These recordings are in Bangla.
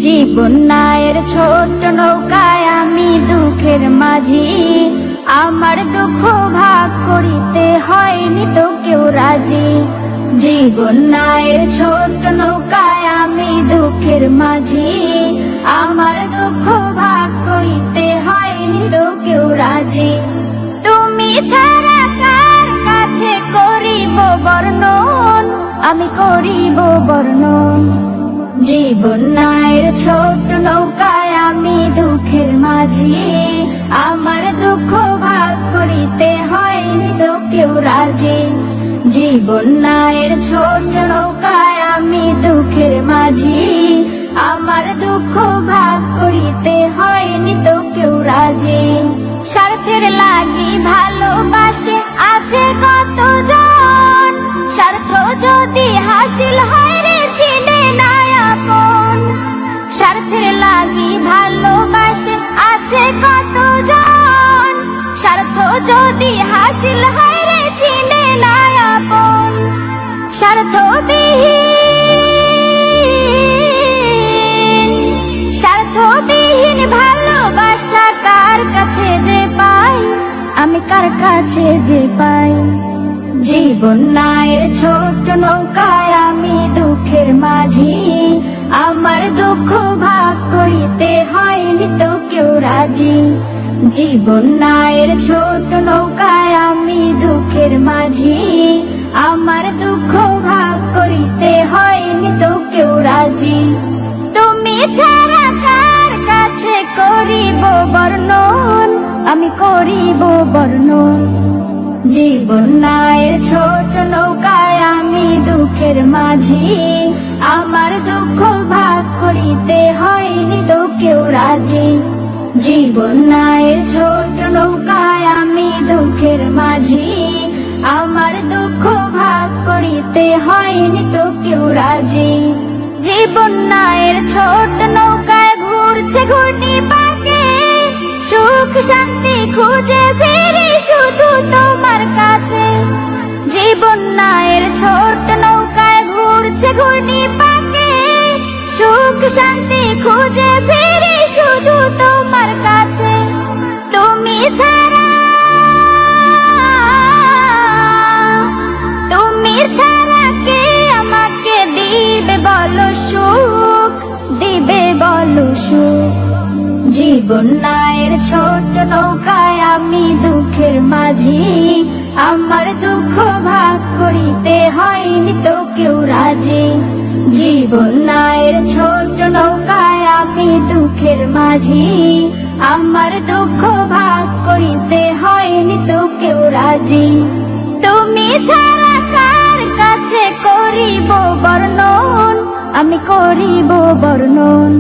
জীবন নায়ের ছোট নৌকায় আমি দুঃখের মাঝি, আমার দুঃখ ভাগ করিতে হয়নি তো কেউ রাজি। জীবন নায়ের ছোট নৌকায় আমি দুঃখের মাঝি, আমার দুঃখ ভাগ করিতে হয়নি তো কেউ রাজি। তুমি ছাড়া কার কাছে করিব বর্ণন, আমি করিব বর্ণন। জীবন নায়ের ছোট নৌকায় আমি দুঃখের মাঝি, আমার দুঃখ ভাগ করিতে হয়নি তো কেউ রাজি। জীবন নায়ের ছোট নৌকায় আমি দুঃখের মাঝি, আমার দুঃখ ভাগ করিতে হয়নি তো কেউ রাজি। স্বার্থের লাগি ভালোবাসে আছে কতজন, স্বার্থ যদি হাসিল হয় রে চিনে না আপন। স্বার্থের লাগি ভালোবাসে আছে কতজন, স্বার্থ যদি হাসিল হয় রে চিনে না আপন। স্বার্থবিহীন ভালোবাসা কার কাছে যে পাই, আমি কার কাছে যে পাই। জীবন নায়ের ছোট নৌকায় আমি দুঃখের মাঝি, আমার দুঃখ ভাগ করিতে হয়নি তো কেউ রাজি। জীবন নায়ের ছোট নৌকায় আমি দুঃখের মাঝি, আমার দুঃখ ভাগ করিতে হয়নি তো কেউ রাজি। তুমি ছাড়া কার কাছে করিব বর্ণন, আমি করিব বর্ণন। জীবন নায়ের ছোট নৌকায় আমি দুঃখের মাঝি, আমার দুঃখ ভাগ করিতে হয়নি তো কেউ রাজি। জীবন নায়ের ছোট নৌকায় আমি দুঃখের মাঝি, আমার দুঃখ ভাগ করিতে হয়নি তো কেউ রাজি। জীবন নায়ের ছোট নৌকায় ঘুরছে ঘূর্ণি পাকে, সুখ শান্তি খুঁজে ফিরি শুধু তোমার কাছে। জীবন নায়ের ছোট নৌকায় ঘুরছে ঘূর্ণি পাকে, সুখ শান্তি খুঁজে ফিরি শুধু তোমার কাছে। তুমি ছাড়া কে আমাকে দিবে বলো সুখ, দিবে বলো সুখ। জীবন নায়ের ছোট নৌকায় আমি দুঃখের মাঝি, আমার দুঃখ ভাগ করিতে হয়নি তো কেউ রাজি। জীবন নায়ের ছোট নৌকায় আমি দুঃখের মাঝি, আমার দুঃখ ভাগ করিতে হয়নি তো কেউ রাজি। তুমি ছাড়া কার কাছে করিব বর্ণন, আমি করিব বর্ণন।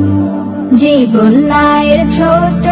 জীবন নায়ের ছোট